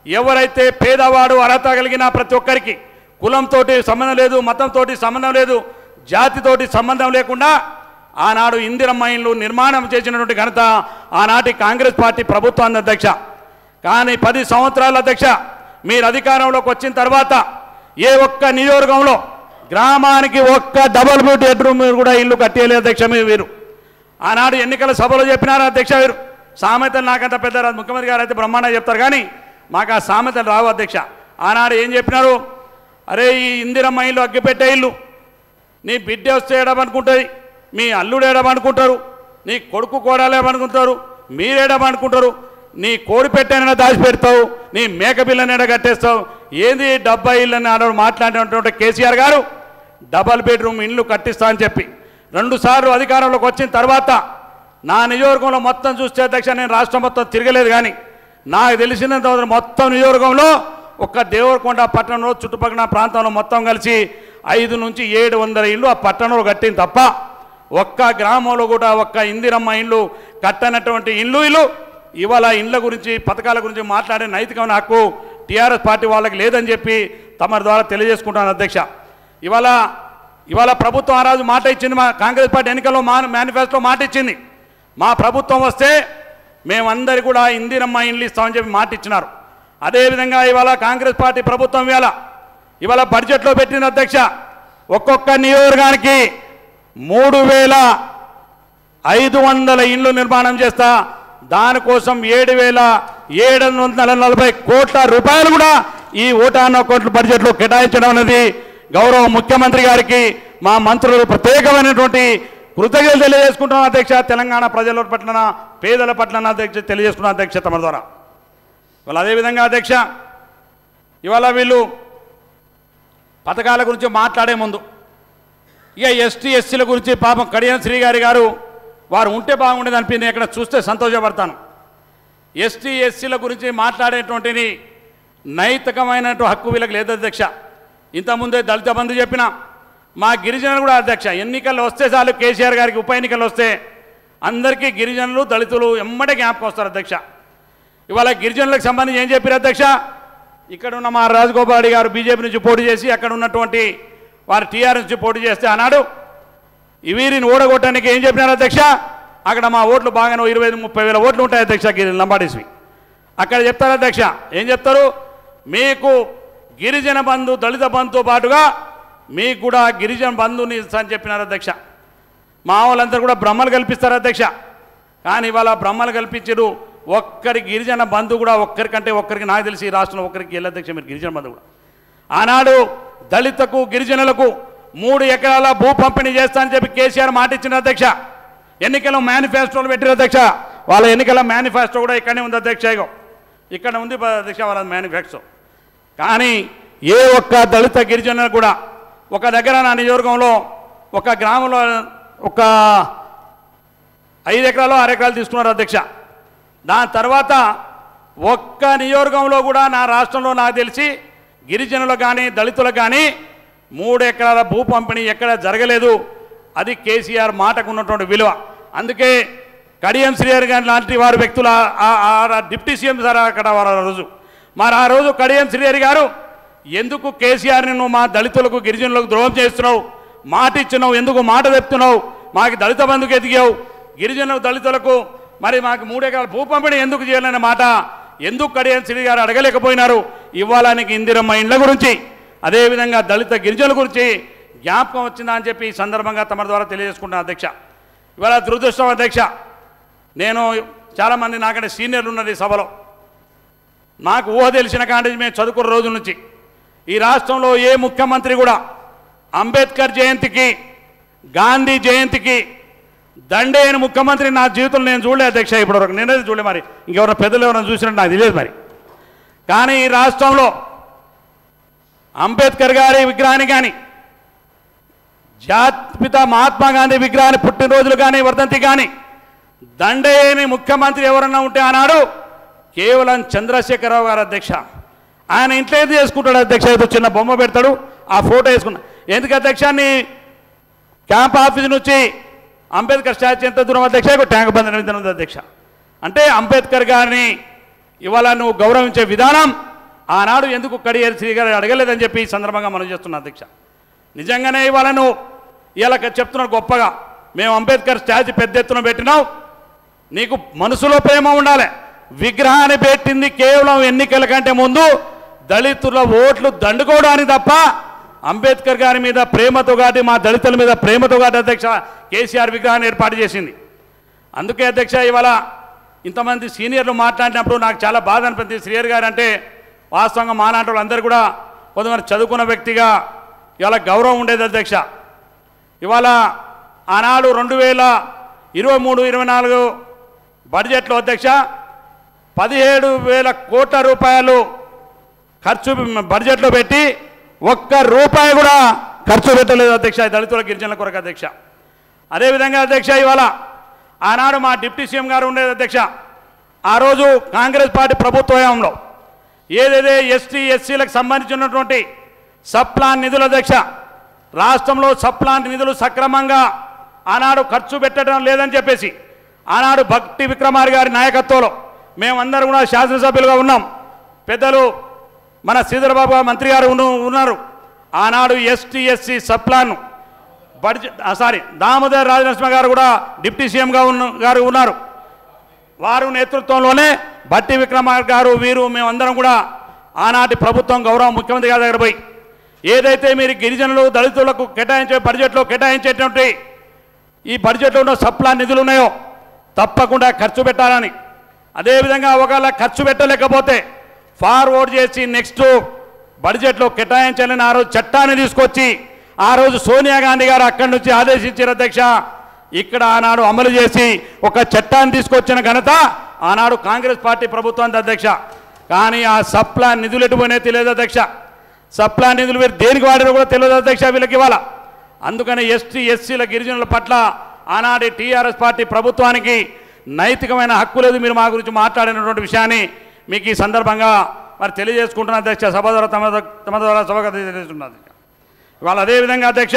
ఎవరైతే పేదవాడు అర్హత కలిగిన ప్రతి ఒక్కరికి కులంతో సంబంధం లేదు, మతంతో సంబంధం లేదు, జాతితోటి సంబంధం లేకుండా ఆనాడు ఇందిరమ్మ ఇండ్లు నిర్మాణం చేసినటువంటి ఘనత ఆనాటి కాంగ్రెస్ పార్టీ ప్రభుత్వాన్ని అధ్యక్ష. కానీ 10 సంవత్సరాల అధ్యక్ష మీరు అధికారంలోకి వచ్చిన తర్వాత ఏ ఒక్క నియోజకవర్గంలో గ్రామానికి ఒక్క డబుల్ బెడ్రూమ్ కూడా ఇల్లు కట్టేయలేదు అధ్యక్ష. వీరు ఆనాడు ఎన్నికల సభలో చెప్పినారు అధ్యక్ష. వీరు సామెతలు నాకంత పెద్ద ముఖ్యమంత్రి గారు అయితే బ్రహ్మాండంగా చెప్తారు, కానీ మాకు ఆ సామెతలు రావు అధ్యక్ష. ఆనాడు ఏం చెప్పినారు, అరే ఈ ఇందిరమ్మ ఇల్లు అగ్గిపెట్టే ఇల్లు నీ బిడ్డ వస్తే ఏడమనుకుంటుంది, మీ అల్లుడు ఏడమనుకుంటారు, నీ కొడుకు కోడాలేమనుకుంటారు, మీరేడమనుకుంటారు, నీ కోడి పెట్టైనా దాచిపెడతావు, నీ మేక పిల్లని కట్టేస్తావు, ఏంది 70 ఇళ్ళని ఆనాడు మాట్లాడినటువంటి కేసీఆర్ గారు డబల్ బెడ్రూమ్ ఇల్లు కట్టిస్తా అని చెప్పి 2 సార్లు అధికారంలోకి వచ్చిన తర్వాత నా నియోజకవర్గంలో మొత్తం చూస్తే అధ్యక్ష నేను రాష్ట్రం మొత్తం తిరగలేదు, కానీ నాకు తెలిసినంత మొత్తం నియోజకవర్గంలో ఒక్క దేవరకొండ పట్టణంలో చుట్టుపక్కల ప్రాంతంలో మొత్తం కలిసి 500 నుంచి 700 ఇళ్ళు ఆ పట్టణంలో కట్టింది తప్ప ఒక్క గ్రామంలో కూడా ఒక్క ఇందిరమ్మ ఇల్లు కట్టనటువంటి ఇల్లు ఇవాళ ఇండ్ల గురించి పథకాల గురించి మాట్లాడే నైతికమైన హక్కు టీఆర్ఎస్ పార్టీ వాళ్ళకి లేదని చెప్పి తమ ద్వారా తెలియజేసుకుంటాను అధ్యక్ష. ఇవాళ ప్రభుత్వం ఆ రోజు మాట ఇచ్చింది, మా కాంగ్రెస్ పార్టీ ఎన్నికల్లో మేనిఫెస్టోలో మాట ఇచ్చింది, మా ప్రభుత్వం వస్తే మేమందరి కూడా ఇందిరమ్మ ఇండ్లు ఇస్తామని చెప్పి మాట ఇచ్చినారు. అదేవిధంగా ఇవాళ కాంగ్రెస్ పార్టీ ప్రభుత్వం ఇవాళ బడ్జెట్లో పెట్టిన అధ్యక్ష ఒక్కొక్క నియోజకవర్గానికి 3,500 ఇండ్లు నిర్మాణం చేస్తా, దానికోసం 7,740 కోట్ల రూపాయలు కూడా ఈ ఓటాన్ అకౌంట్ల బడ్జెట్లో కేటాయించడం అనేది గౌరవ ముఖ్యమంత్రి గారికి మా మంత్రులు ప్రత్యేకమైనటువంటి కృతజ్ఞతలు తెలియజేసుకుంటున్నాం అధ్యక్ష. తెలంగాణ ప్రజల పట్ల పేదల పట్ల అధ్యక్ష తెలియజేసుకున్నాం అధ్యక్ష తమ ద్వారా. ఇవాళ అదేవిధంగా అధ్యక్ష ఇవాళ వీళ్ళు పథకాల గురించి మాట్లాడే ముందు ఇక ఎస్టీ ఎస్సీల గురించి పాపం కడియం శ్రీ గారు వారు ఉంటే బాగుండేది అనిపింది. ఎక్కడ చూస్తే సంతోషపడతాను. ఎస్టీ ఎస్సీల గురించి మాట్లాడేటువంటిది నైతికమైనటువంటి హక్కు వీళ్ళకి లేదు అధ్యక్ష. ఇంతకుముందే దళిత బంధు చెప్పిన మా గిరిజనులు కూడా అధ్యక్ష ఎన్నికల్లో వస్తే చాలు కేసీఆర్ గారికి ఉప ఎన్నికలు వస్తే అందరికీ గిరిజనులు దళితులు ఎమ్మడే జ్ఞాపకం వస్తారు అధ్యక్ష. ఇవాళ గిరిజనులకు సంబంధించి ఏం చెప్పారు అధ్యక్ష? ఇక్కడ ఉన్న మా రాజగోపాల్ గారు బీజేపీ నుంచి పోటీ చేసి అక్కడ ఉన్నటువంటి వారు టీఆర్ఎస్ నుంచి పోటీ చేస్తే అన్నాడు వీరిని ఓడగొట్టడానికి ఏం చెప్పినారు అధ్యక్ష? అక్కడ మా ఓట్లు బాగానే 25-30 వేల ఓట్లు ఉంటాయి అధ్యక్ష లంబాడీస్వి. అక్కడ చెప్తారు అధ్యక్ష, ఏం చెప్తారు? మీకు గిరిజన బంధు దళిత బంధుతో పాటుగా మీకు కూడా గిరిజన బంధుని అని చెప్పినారు అధ్యక్ష. మా వాళ్ళందరూ కూడా బ్రహ్మలు కల్పిస్తారు అధ్యక్ష. కానీ ఇవాళ బ్రహ్మలు కల్పించారు, ఒక్కరి గిరిజన బంధు కూడా ఒక్కరికంటే ఒక్కరికి నాకు తెలిసి ఈ రాష్ట్రంలో ఒక్కరికి వెళ్ళి అధ్యక్ష మీరు గిరిజన బంధు కూడా. ఆనాడు దళితకు గిరిజనులకు 3 ఎకరాల భూ పంపిణీ చేస్తా అని చెప్పి కేసీఆర్ మాట ఇచ్చిన అధ్యక్ష. ఎన్నికల మేనిఫెస్టోలు పెట్టిన అధ్యక్ష. వాళ్ళ ఎన్నికల మేనిఫెస్టో కూడా ఇక్కడనే ఉంది అధ్యక్ష. ఇక్కడ ఉంది అధ్యక్ష వాళ్ళ మేనిఫెస్టో. కానీ ఏ ఒక్క దళిత గిరిజనులు కూడా ఒక దగ్గర నా నియోజకవర్గంలో ఒక గ్రామంలో ఒక 5 ఎకరాలు 6 ఎకరాలు తీసుకున్నారు అధ్యక్ష. దాని తర్వాత ఒక్క నియోజకవర్గంలో కూడా నా రాష్ట్రంలో నాకు తెలిసి గిరిజనులకు కానీ దళితులకు కానీ 3 ఎకరాల భూ పంపిణీ ఎక్కడ జరగలేదు. అది కేసీఆర్ మాటకు ఉన్నటువంటి విలువ. అందుకే కడియం శ్రీహరి గారి లాంటి వారి వ్యక్తులు డిప్యూటీ సీఎం సార్ అక్కడ వారు ఆ రోజు మరి ఆ రోజు కడియం శ్రీహరి గారు ఎందుకు కేసీఆర్ని నువ్వు మా దళితులకు గిరిజనులకు ద్రోహం చేస్తున్నావు, మాట ఇచ్చినావు, ఎందుకు మాట చెప్తున్నావు, మాకు దళిత బంధుకు ఎదిగావు, గిరిజనులకు దళితులకు మరి మాకు 3 ఎకరాల భూ పంపిణీ ఎందుకు చేయాలనే మాట ఎందుకు కడియం శ్రీహరి గారు అడగలేకపోయినారు? ఇవ్వాలానికి ఇందిరమ్మ ఇండ్ల గురించి అదేవిధంగా దళిత గిరిజనుల గురించి జ్ఞాపకం వచ్చిందా అని చెప్పి ఈ సందర్భంగా తమ ద్వారా తెలియజేసుకుంటున్నాను అధ్యక్ష. ఇవాళ దురదృష్టం అధ్యక్ష, నేను చాలామంది నాకంటే సీనియర్లు ఉన్నారు ఈ సభలో. నాకు ఊహ తెలిసిన కాంటి మేము చదువుకున్న రోజుల నుంచి ఈ రాష్ట్రంలో ఏ ముఖ్యమంత్రి కూడా అంబేద్కర్ జయంతికి గాంధీ జయంతికి దండేని ముఖ్యమంత్రి నా జీవితంలో నేను చూడలే అధ్యక్ష. ఇప్పటివరకు నేనేది చూడలే. మరి ఇంకెవరైనా పెద్దలు ఎవరైనా చూసినట్టు నాకు తెలియదు మరి. కానీ ఈ రాష్ట్రంలో అంబేద్కర్ గారి విగ్రహాన్ని కానీ జాతిపిత మహాత్మా గాంధీ విగ్రహాన్ని పుట్టినరోజులు కానీ వర్ధంతి కానీ దండేని ముఖ్యమంత్రి ఎవరన్నా ఉంటే ఆనాడు కేవలం చంద్రశేఖరరావు గారు అధ్యక్ష. ఆయన ఇంట్లో ఏది చేసుకుంటాడు అధ్యక్ష? ఏదో చిన్న బొమ్మ పెడతాడు, ఆ ఫోటో వేసుకున్నా. ఎందుకు అధ్యక్షాన్ని క్యాంప్ ఆఫీస్ నుంచి అంబేద్కర్ స్టాచ్యూ ఎంత దూరం అధ్యక్ష? ట్యాంక్ బండ్ ఉంది అధ్యక్ష. అంటే అంబేద్కర్ గారిని ఇవాళ నువ్వు గౌరవించే విధానం ఆనాడు ఎందుకు కడియం శ్రీ గారు అడగలేదని చెప్పి ఈ సందర్భంగా మనం చేస్తున్నా అధ్యక్ష. నిజంగానే ఇవాళ నువ్వు ఇలా చెప్తున్నాడు గొప్పగా, మేము అంబేద్కర్ స్టాచ్యూ పెద్ద ఎత్తున పెట్టినావు, నీకు మనసులో ప్రేమ ఉండాలి. విగ్రహాన్ని పెట్టింది కేవలం ఎన్నికల కంటే ముందు దళితుల ఓట్లు దండుకోవడానికి తప్ప అంబేద్కర్ గారి మీద ప్రేమతో కాదు, మా దళితుల మీద ప్రేమతో కాదు అధ్యక్ష కేసీఆర్ విగ్రహాన్ని ఏర్పాటు చేసింది. అందుకే అధ్యక్ష ఇవాళ ఇంతమంది సీనియర్లు మాట్లాడినప్పుడు నాకు చాలా బాధ అనిపించింది. శ్రీహరి గారు అంటే వాస్తవంగా మాలాంటి వాళ్ళందరూ కూడా కొంతమంది చదువుకున్న వ్యక్తిగా ఇవాళ గౌరవం ఉండేది అధ్యక్ష. ఇవాళ ఆనాడు 2023-24 బడ్జెట్లో అధ్యక్ష 17,000 కోట్ల రూపాయలు ఖర్చు బడ్జెట్లో పెట్టి ఒక్క రూపాయి కూడా ఖర్చు పెట్టలేదు అధ్యక్ష దళితుల గిరిజనుల కొరకు అధ్యక్ష. అదేవిధంగా అధ్యక్ష ఇవాళ ఆనాడు మా డిప్యూటీ సీఎం గారు ఉండేది అధ్యక్ష. ఆ రోజు కాంగ్రెస్ పార్టీ ప్రభుత్వంలో ఏదైతే ఎస్టీ ఎస్సీలకు సంబంధించినటువంటి సప్లాన్ నిధుల అధ్యక్ష రాష్ట్రంలో సప్లాన్ నిధులు సక్రమంగా ఆనాడు ఖర్చు పెట్టడం లేదని చెప్పేసి ఆనాడు భక్తి విక్రమార్ గారి నాయకత్వంలో మేమందరూ కూడా శాసనసభ్యులుగా ఉన్నాం. పెద్దలు మన శ్రీధరబాబు మంత్రి గారు ఉన్నారు. ఆనాడు ST SC sub plan budget Damodar Rajanarasimha గారు కూడా డిప్యూటీ సీఎంగా ఉన్నారు. వారు నేతృత్వంలోనే భట్టి విక్రమార్ గారు వీరు మేమందరం కూడా ఆనాటి ప్రభుత్వం గౌరవ ముఖ్యమంత్రి గారి దగ్గర పోయి ఏదైతే మీరు గిరిజనులు దళితులకు కేటాయించే బడ్జెట్లో కేటాయించేటువంటి ఈ బడ్జెట్లో ఉన్న సప్లాన్ నిధులు ఉన్నాయో తప్పకుండా ఖర్చు పెట్టాలని, అదేవిధంగా ఒకవేళ ఖర్చు పెట్టలేకపోతే ఫార్వర్డ్ చేసి నెక్స్ట్ బడ్జెట్లో కేటాయించాలని ఆ రోజు చట్టాన్ని తీసుకొచ్చి ఆ రోజు సోనియా గాంధీ గారు అక్కడి నుంచి ఆదేశించారు అధ్యక్ష. ఇక్కడ ఆనాడు అమలు చేసి ఒక చట్టాన్ని తీసుకొచ్చిన ఘనత ఆనాడు కాంగ్రెస్ పార్టీ ప్రభుత్వానికి అధ్యక్ష. కానీ ఆ సప్లాన్ నిధులు ఎటుపోయినా తెలియదు అధ్యక్ష. సప్లాన్ నిధులు మీరు దేనికి వాడారో కూడా తెలియదు అధ్యక్ష వీళ్ళకి. ఇవాళ అందుకని ఎస్టీ ఎస్సీల గిరిజనుల పట్ల ఆనాటి టీఆర్ఎస్ పార్టీ ప్రభుత్వానికి నైతికమైన హక్కు లేదు మీరు మా గురించి మాట్లాడినటువంటి విషయాన్ని మీకు ఈ సందర్భంగా మరి తెలియజేసుకుంటున్న అధ్యక్ష సభ ద్వారా తమ ద్వారా సభగా తెలియజేస్తున్న అధ్యక్ష. ఇవాళ అదేవిధంగా అధ్యక్ష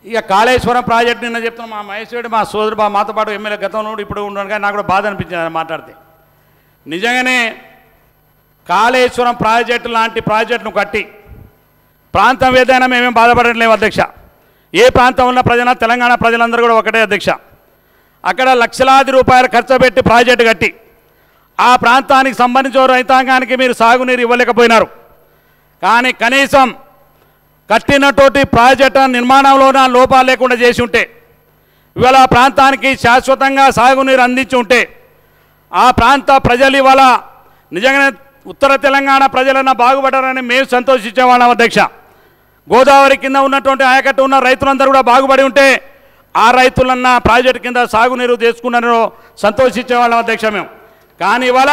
ఇక కాళేశ్వరం ప్రాజెక్టు నిన్న చెప్తున్నా మా మహేశ్వరుడు మా సోదరు మాతో పాటు ఎమ్మెల్యే గతంలో ఇప్పుడు ఉండను కానీ నాకు కూడా బాధ అనిపించింది ఆయన మాట్లాడితే. నిజంగానే కాళేశ్వరం ప్రాజెక్టు లాంటి ప్రాజెక్టును కట్టి ప్రాంతం ఏదైనా మేమేం బాధపడట్లేము అధ్యక్ష. ఏ ప్రాంతం ఉన్న ప్రజల తెలంగాణ ప్రజలందరూ కూడా ఒకటే అధ్యక్ష. అక్కడ లక్షలాది రూపాయలు ఖర్చు పెట్టి ప్రాజెక్టు కట్టి ఆ ప్రాంతానికి సంబంధించిన రైతాంగానికి మీరు సాగునీరు ఇవ్వలేకపోయినారు. కానీ కనీసం కట్టినటువంటి ప్రాజెక్టు నిర్మాణంలోన లోపాలు లేకుండా చేసి ఉంటే ఇవాళ ఆ ప్రాంతానికి శాశ్వతంగా సాగునీరు అందించి ఉంటే ఆ ప్రాంత ప్రజలు ఇవాళ నిజంగానే ఉత్తర తెలంగాణ ప్రజలన్నా బాగుపడారని మేము సంతోషించేవాళ్ళం అధ్యక్ష. గోదావరి కింద ఉన్నటువంటి ఆయకట్టు ఉన్న రైతులందరూ కూడా బాగుపడి ఉంటే ఆ రైతులన్నా ప్రాజెక్టు కింద సాగునీరు చేసుకున్నారో సంతోషించేవాళ్ళం అధ్యక్ష మేము. కానీ ఇవాళ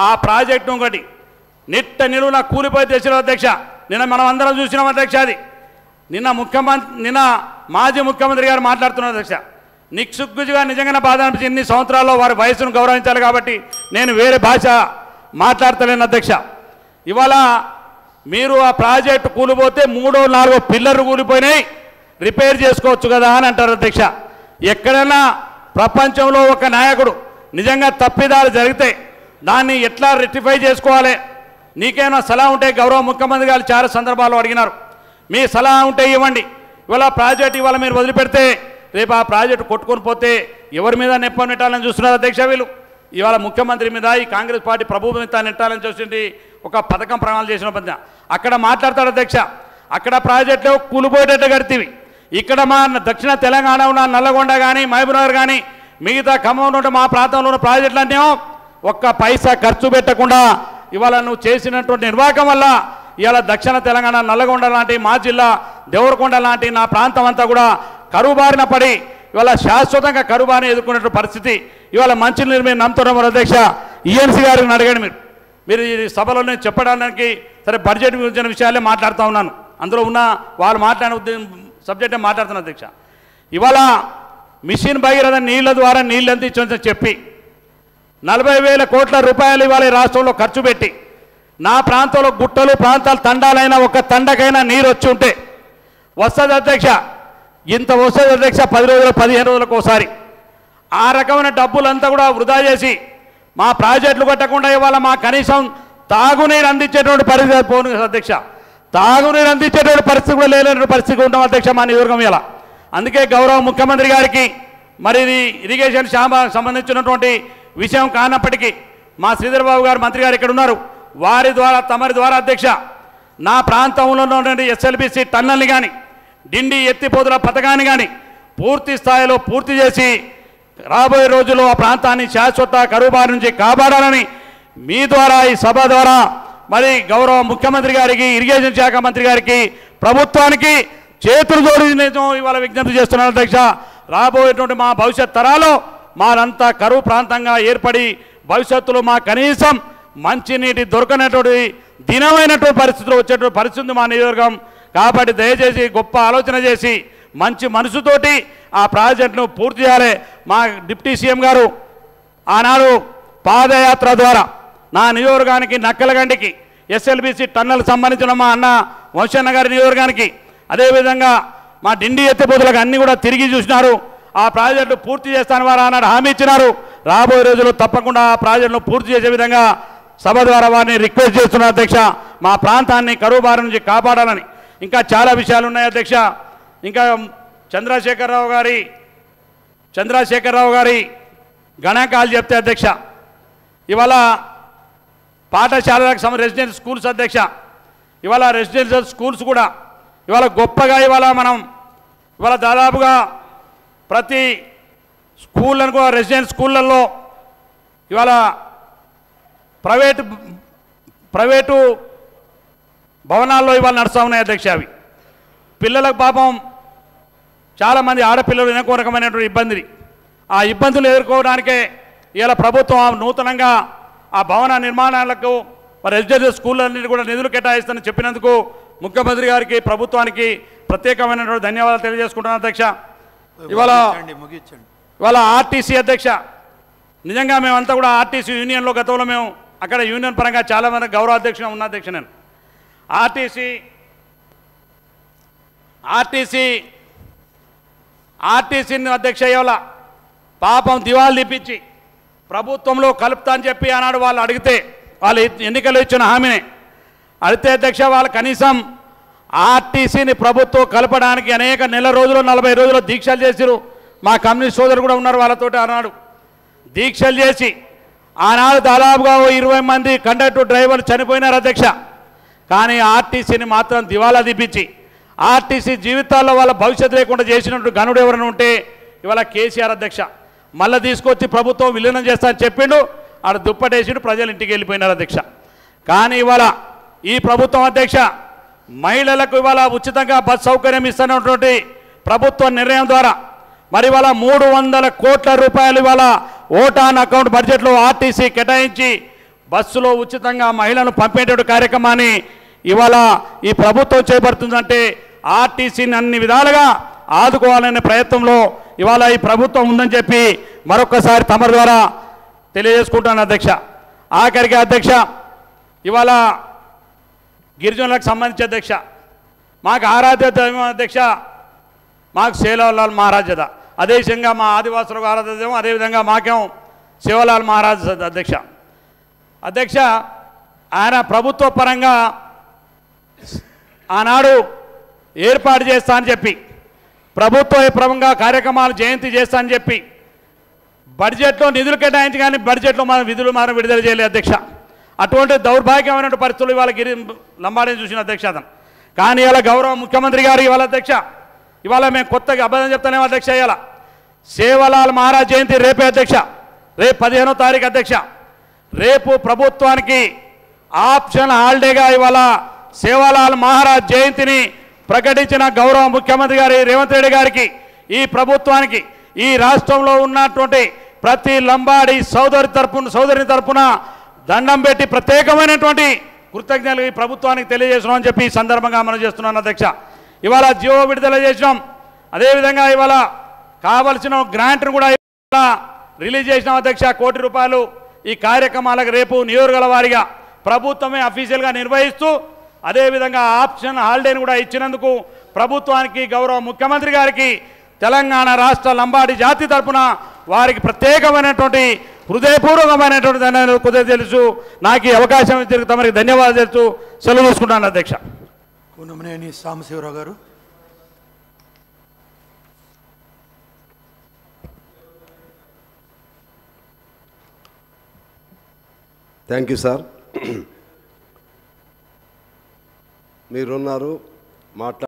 ఆ ప్రాజెక్టు ఒకటి నిట్ట నిలువున కూలిపోయి తెచ్చిన అధ్యక్ష. నిన్న మనం అందరం చూసినాం అధ్యక్ష. అది నిన్న మాజీ ముఖ్యమంత్రి గారు మాట్లాడుతున్నారు అధ్యక్ష. నిక్సుగ్గుగా నిజంగానే బాధ అనిపించి ఇన్ని సంవత్సరాల్లో వారి వయసును గౌరవించాలి కాబట్టి నేను వేరే భాష మాట్లాడతలేను అధ్యక్ష. ఇవాళ మీరు ఆ ప్రాజెక్టు కూలిపోతే 3, 4 పిల్లర్లు కూలిపోయినాయి రిపేర్ చేసుకోవచ్చు కదా అని అంటారు అధ్యక్ష. ఎక్కడైనా ప్రపంచంలో ఒక నాయకుడు నిజంగా తప్పిదాలు జరిగితే దాన్ని ఎట్లా రెక్టిఫై చేసుకోవాలి నీకేమైనా సలహా ఉంటే గౌరవ ముఖ్యమంత్రి గారు చాలా సందర్భాల్లో అడిగినారు. మీ సలహా ఉంటే ఇవ్వండి. ఇవాళ ప్రాజెక్ట్ ఇవాళ మీరు వదిలిపెడితే రేపు ఆ ప్రాజెక్టు కొట్టుకొని పోతే ఎవరి మీద నెప్ప నెట్టాలని చూస్తున్నారు అధ్యక్ష. వీళ్ళు ఇవాళ ముఖ్యమంత్రి మీద ఈ కాంగ్రెస్ పార్టీ ప్రభుత్వం మీద నెట్టాలని చూసింది ఒక పథకం ప్రమాణాలు చేసిన పద్ధతి అక్కడ మాట్లాడతాడు అధ్యక్ష. అక్కడ ప్రాజెక్టులో కూలిపోయేటట్టు కడితేవి ఇక్కడ మా దక్షిణ తెలంగాణ ఉన్న నల్లగొండ కానీ మహబూబ్నగర్ కానీ మిగతా ఖమ్మం ఉంటే మా ప్రాంతంలో ఉన్న ప్రాజెక్టులు అంటేమో ఒక్క పైసా ఖర్చు పెట్టకుండా ఇవాళ నువ్వు చేసినటువంటి నిర్వాహకం వల్ల ఇవాళ దక్షిణ తెలంగాణ నల్లగొండ లాంటి మా జిల్లా దేవరకొండ లాంటి నా ప్రాంతం అంతా కూడా కరువు బారిన పడి ఇవాళ శాశ్వతంగా కరువు బారిన ఎదుర్కొనే పరిస్థితి ఇవాళ మంచినీరు మీరు నమ్ముతున్నారు అధ్యక్ష. ఈఎన్సీ గారిని అడగండి మీరు ఈ సభలో నేను చెప్పడానికి సరే బడ్జెట్ గురించిన విషయాలే మాట్లాడుతూ ఉన్నాను. అందులో ఉన్న వాళ్ళు మాట్లాడిన సబ్జెక్టే మాట్లాడుతున్నాను అధ్యక్ష. ఇవాళ మిషన్ భగీరథ నీళ్ళ ద్వారా నీళ్ళు అందించని చెప్పి 40,000 కోట్ల రూపాయలు ఇవాళ ఈ రాష్ట్రంలో ఖర్చు పెట్టి నా ప్రాంతంలో గుట్టలు ప్రాంతాలు తండాలైనా ఒక తండకైనా నీరు వచ్చి ఉంటే వస్తుంది అధ్యక్ష. ఇంత వస్తుంది అధ్యక్ష 10 రోజులు 15 రోజులకు ఒకసారి. ఆ రకమైన డబ్బులంతా కూడా వృధా చేసి మా ప్రాజెక్టులు కట్టకుండా ఇవాళ మా కనీసం తాగునీరు అందించేటువంటి పరిస్థితి పోను అధ్యక్ష. తాగునీరు అందించేటువంటి పరిస్థితి కూడా లేని పరిస్థితి ఉంటాం అధ్యక్ష మా నియోజకవర్గం ఇలా. అందుకే గౌరవ ముఖ్యమంత్రి గారికి మరి ఇది ఇరిగేషన్ సంబంధించినటువంటి విషయం కానప్పటికీ మా శ్రీధర్ బాబు గారు మంత్రి గారు ఇక్కడ ఉన్నారు. వారి ద్వారా తమరి ద్వారా అధ్యక్ష నా ప్రాంతంలో ఉన్నటువంటి ఎస్ఎల్బిసి టన్నల్ని కానీ డిండి ఎత్తిపోతుల పథకాన్ని కానీ పూర్తి స్థాయిలో పూర్తి చేసి రాబోయే రోజుల్లో ఆ ప్రాంతాన్ని శాశ్వత కరువు బారి నుంచి కాపాడాలని మీ ద్వారా ఈ సభ ద్వారా మరి గౌరవ ముఖ్యమంత్రి గారికి ఇరిగేషన్ శాఖ మంత్రి గారికి ప్రభుత్వానికి చేతులు జోడి ఇవాళ విజ్ఞప్తి చేస్తున్నాను అధ్యక్ష. రాబోయేటువంటి మా భవిష్యత్ తరాలు మారంతా కరువు ప్రాంతంగా ఏర్పడి భవిష్యత్తులో మా కనీసం మంచినీటి దొరకనటువంటి దినమైనటువంటి పరిస్థితులు వచ్చేటువంటి పరిస్థితి మా నియోజకవర్గం. కాబట్టి దయచేసి గొప్ప ఆలోచన చేసి మంచి మనసుతోటి ఆ ప్రాజెక్టును పూర్తి చేయాలి. మా డిప్యూటీ సీఎం గారు ఆనాడు పాదయాత్ర ద్వారా నా నియోజకవర్గానికి నక్కలగండికి ఎస్ఎల్బిసి టన్నల్ సంబంధించిన మా అన్న వంశన్న గారి నియోజకవర్గానికి అదేవిధంగా మా డిండి ఎత్తిపోతులకు అన్నీ కూడా తిరిగి చూసినారు. ఆ ప్రాజెక్టు పూర్తి చేస్తాను వారు ఆనాడు హామీ ఇచ్చినారు. రాబోయే రోజుల్లో తప్పకుండా ఆ ప్రాజెక్టును పూర్తి చేసే విధంగా సభ ద్వారా వారిని రిక్వెస్ట్ చేస్తున్నారు అధ్యక్ష. మా ప్రాంతాన్ని కరువు బారి నుంచి కాపాడాలని. ఇంకా చాలా విషయాలు ఉన్నాయి అధ్యక్ష. ఇంకా చంద్రశేఖరరావు గారి గణాంకాలు చెప్తే అధ్యక్ష ఇవాళ పాఠశాలలకు రెసిడెన్షియల్ స్కూల్స్ అధ్యక్ష ఇవాళ రెసిడెన్షియల్ స్కూల్స్ కూడా ఇవాళ గొప్పగా ఇవాళ మనం ఇవాళ దాదాపుగా ప్రతి స్కూళ్ళను కూడా రెసిడెన్షియల్ స్కూళ్ళల్లో ఇవాళ ప్రైవేటు భవనాల్లో ఇవాళ నడుస్తూ ఉన్నాయి అధ్యక్ష. అవి పిల్లలకు పాపం చాలామంది ఆడపిల్లలు ఎన్నో రకమైనటువంటి ఇబ్బంది ఆ ఇబ్బందులు ఎదుర్కోవడానికే ఇవాళ ప్రభుత్వం నూతనంగా ఆ భవన నిర్మాణాలకు మరి రెసిడెన్షియల్ స్కూళ్ళన్నింటి కూడా నిధులు కేటాయిస్తానని చెప్పినందుకు ముఖ్యమంత్రి గారికి ప్రభుత్వానికి ప్రత్యేకమైనటువంటి ధన్యవాదాలు తెలియజేసుకుంటున్నాను అధ్యక్ష. ఇవాళ ఆర్టీసీ అధ్యక్ష, నిజంగా మేమంతా కూడా ఆర్టీసీ యూనియన్లో గతంలో మేము అక్కడ యూనియన్ పరంగా చాలామంది గౌరవ అధ్యక్షుగా ఉన్న అధ్యక్ష నేను ఆర్టీసీని అధ్యక్ష ఇవాళ పాపం దివాళు తీపించి ప్రభుత్వంలో కలుపుతా అని చెప్పి ఆనాడు వాళ్ళు అడిగితే వాళ్ళు ఎన్నికలు ఇచ్చిన హామీని అడిగితే అధ్యక్ష వాళ్ళు కనీసం ఆర్టీసీని ప్రభుత్వం కలపడానికి అనేక నెల రోజులు 40 రోజులు దీక్షలు చేసిరు. మా కమ్యూనిస్ట్ సోదరులు కూడా ఉన్నారు వాళ్ళతోటి ఆనాడు దీక్షలు చేసి ఆనాడు దాదాపుగా 20 మంది కండక్టర్ డ్రైవర్లు చనిపోయినారు అధ్యక్ష. కానీ ఆర్టీసీని మాత్రం దివాలా తీపించి ఆర్టీసీ జీవితాల్లో వాళ్ళ భవిష్యత్తు లేకుండా చేసినట్టు గనుడు ఎవరైనా ఉంటే ఇవాళ కేసీఆర్ అధ్యక్ష. మళ్ళీ తీసుకొచ్చి ప్రభుత్వం విలీనం చేస్తా అని చెప్పిండు, ఆడ దుప్పటేసిండు, ప్రజలు ఇంటికి వెళ్ళిపోయినారు అధ్యక్ష. కానీ ఇవాళ ఈ ప్రభుత్వం అధ్యక్ష మహిళలకు ఇవాళ ఉచితంగా బస్ సౌకర్యం ఇస్తున్నటువంటి ప్రభుత్వ నిర్ణయం ద్వారా మరి ఇవాళ 300 కోట్ల రూపాయలు ఇవాళ ఓటాన్ అకౌంట్ బడ్జెట్లో ఆర్టీసీ కేటాయించి బస్సులో ఉచితంగా మహిళలను పంపేటువంటి కార్యక్రమాన్ని ఇవాళ ఈ ప్రభుత్వం చేపడుతుందంటే ఆర్టీసీని అన్ని విధాలుగా ఆదుకోవాలనే ప్రయత్నంలో ఇవాళ ఈ ప్రభుత్వం ఉందని చెప్పి మరొకసారి తమ ద్వారా తెలియజేసుకుంటాను అధ్యక్ష. ఆఖరికి అధ్యక్ష ఇవాళ గిరిజనులకు సంబంధించి అధ్యక్ష మాకు ఆరాధ్య దైవం అధ్యక్ష మాకు సేవలాల్ మహారాజద, అదే విధంగా మా ఆదివాసులకు ఆరాధ్య దైవం, అదేవిధంగా మాకేం సేవలాల్ మహారాజ్ అధ్యక్ష ఆయన ప్రభుత్వ పరంగా ఆనాడు ఏర్పాటు చేస్తా అని చెప్పి ప్రభుత్వ పరంగా కార్యక్రమాలు జయంతి చేస్తా అని చెప్పి బడ్జెట్లో నిధులు కేటాయించి కానీ బడ్జెట్లో మన విధులు మనం విడుదల చేయలేదు అధ్యక్ష. అటువంటి దౌర్భాగ్యమైన పరిస్థితులు ఇవాళ లంబాడీని చూసిన అధ్యక్ష అతను. కానీ ఇవాళ గౌరవ ముఖ్యమంత్రి గారు ఇవాళ అధ్యక్ష ఇవాళ మేము కొత్తగా అబద్ధం చెప్తానేమో అధ్యక్ష. ఇవాళ సేవలాల్ మహారాజ్ జయంతి రేపే అధ్యక్ష, రేపు 15వ తారీఖు అధ్యక్ష. రేపు ప్రభుత్వానికి ఆప్షన్ హాలిడేగా ఇవాళ సేవలాల్ మహారాజ్ జయంతిని ప్రకటించిన గౌరవ ముఖ్యమంత్రి గారి రేవంత్ రెడ్డి గారికి, ఈ ప్రభుత్వానికి, ఈ రాష్ట్రంలో ఉన్నటువంటి ప్రతి లంబాడి సోదరిని తరపున దండం పెట్టి ప్రత్యేకమైనటువంటి కృతజ్ఞతలు ఈ ప్రభుత్వానికి తెలియజేస్తున్నాం అని చెప్పి ఈ సందర్భంగా మనం చేస్తున్నాను అధ్యక్ష. ఇవాళ జియో విడుదల చేసినాం, అదేవిధంగా ఇవాళ కావలసిన గ్రాంట్ను కూడా రిలీజ్ చేసినాం అధ్యక్ష. 1 కోటి రూపాయలు ఈ కార్యక్రమాలకు రేపు నియోజకవర్గాల వారీగా ప్రభుత్వమే అఫీషియల్గా నిర్వహిస్తూ అదేవిధంగా ఆప్షన్ హాలిడేని కూడా ఇచ్చినందుకు ప్రభుత్వానికి గౌరవ ముఖ్యమంత్రి గారికి తెలంగాణ రాష్ట్ర లంబాడి జాతి తరపున వారికి ప్రత్యేకమైనటువంటి హృదయపూర్వకమైనటువంటి ధన్యవాదాలు తెలుసు. నాకు ఈ అవకాశం ఇచ్చి తమరికి ధన్యవాదాలు తెలుస్తూ సెలవు తీసుకుంటాను అధ్యక్ష. కూనమనేని సాంబశివరావు గారు. Thank you sir. మీరున్నారు